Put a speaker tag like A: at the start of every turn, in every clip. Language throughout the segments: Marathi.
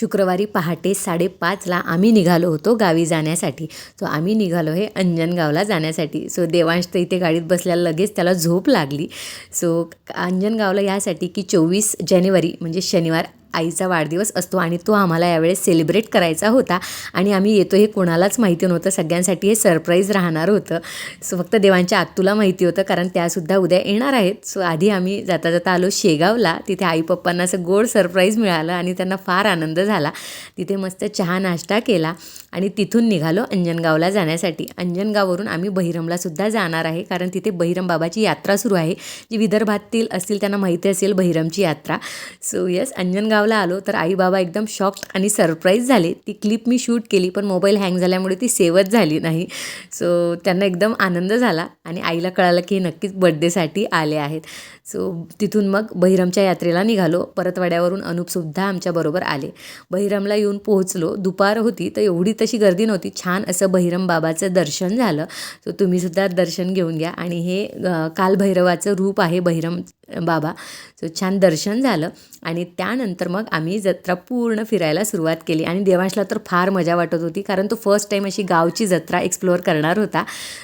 A: शुक्रवारी पहाटे 5:30ला आम्ही निघालो होतो गावी जाण्यासाठी. सो आम्ही निघालो हे अंजनगावला जाण्यासाठी. सो देवांश तर इथे गाडीत बसल्याला लगेच त्याला झोप लागली. सो अंजनगावला यासाठी की 24 जानेवारी म्हणजे शनिवार आईचा वाढदिवस असतो आणि तो आम्हाला यावेळेस सेलिब्रेट करायचा होता आणि आम्ही येतो हे कोणालाच माहिती नव्हतं. सगळ्यांसाठी हे सरप्राईज राहणार होतं. सो फक्त देवांच्या आत्तूला माहिती होतं कारण त्यासुद्धा उद्या येणार आहेत. सो आधी आम्ही जाता जाता आलो शेगावला. तिथे आई पप्पांना असं गोड सरप्राईज मिळालं आणि त्यांना फार आनंद झाला. तिथे मस्त चहा नाश्ता केला आणि तिथून निघालो अंजनगावला जाण्यासाठी. अंजनगाववरून आम्ही बहिरमलासुद्धा जाणार आहे कारण तिथे बहिरम बाबाची यात्रा सुरू आहे. जी विदर्भातील असतील त्यांना माहिती असेल बहिरमची यात्रा. सो येस, अंजनगावला आलो तर आई बाबा एकदम शॉक्ड आणि सरप्राईज झाले. ती क्लिप मी शूट केली पण मोबाईल हँग झाल्यामुळे ती सेवच झाली नाही. सो त्यांना एकदम आनंद झाला आणि आईला कळालं की हे नक्कीच बड्डेसाठी आले आहेत. सो तिथून मग बहिरमच्या यात्रेला निघालो. परतवाड्यावरून अनूपसुद्धा आमच्याबरोबर आले. बहिरमला येऊन पोहोचलो. दुपार होती तर एवढी तशी गर्दी नव्हती. छान असं बहिरम बाबाचं दर्शन झालं. सो तुम्हीसुद्धा दर्शन घेऊन घ्या. आणि हे कालभैरवाचं रूप आहे बहिरम बाबा. सो छान दर्शन झालं आणि त्यानंतर मग आम्ही जत्रा पूर्ण फिरायला सुरुवात केली आणि देवांशला तर फार मजा वाटत होती कारण तो फर्स्ट टाईम अशी गावची जत्रा एक्सप्लोअर करणार होता.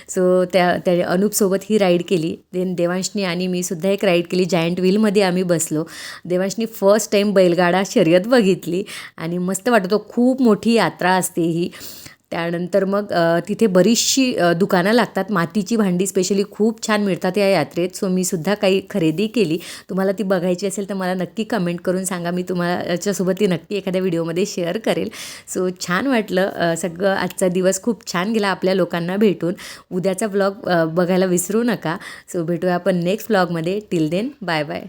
A: सो त्या अनूपसोबत ही राईड केली. देन देवांशनी आणि मी सुद्धा एक राईड केली. जायंट व्हीलमध्ये आम्ही बसलो. देवांशनी फर्स्ट टाईम बैलगाडा शर्यत बघितली आणि मस्त वाटत होतं. खूप मोठी यात्रा असते ही. त्यानंतर मग तिथे बरीचशी दुकानं लागतात. मातीची भांडी स्पेशली खूप छान मिळतात या यात्रेत. सो मी सुद्धा काही खरेदी केली. तुम्हाला ती बघायची असेल तर मला नक्की कमेंट करून सांगा. मी तुम्हाला याच्यासोबत ती नक्की एखाद्या व्हिडिओमध्ये शेअर करेल. सो छान वाटलं. सगळं आजचा दिवस खूप छान गेला आपल्या लोकांना भेटून. उद्याचा व्लॉग बघायला विसरू नका. सो भेटूया आपण नेक्स्ट व्लॉगमध्ये. Till then bye bye.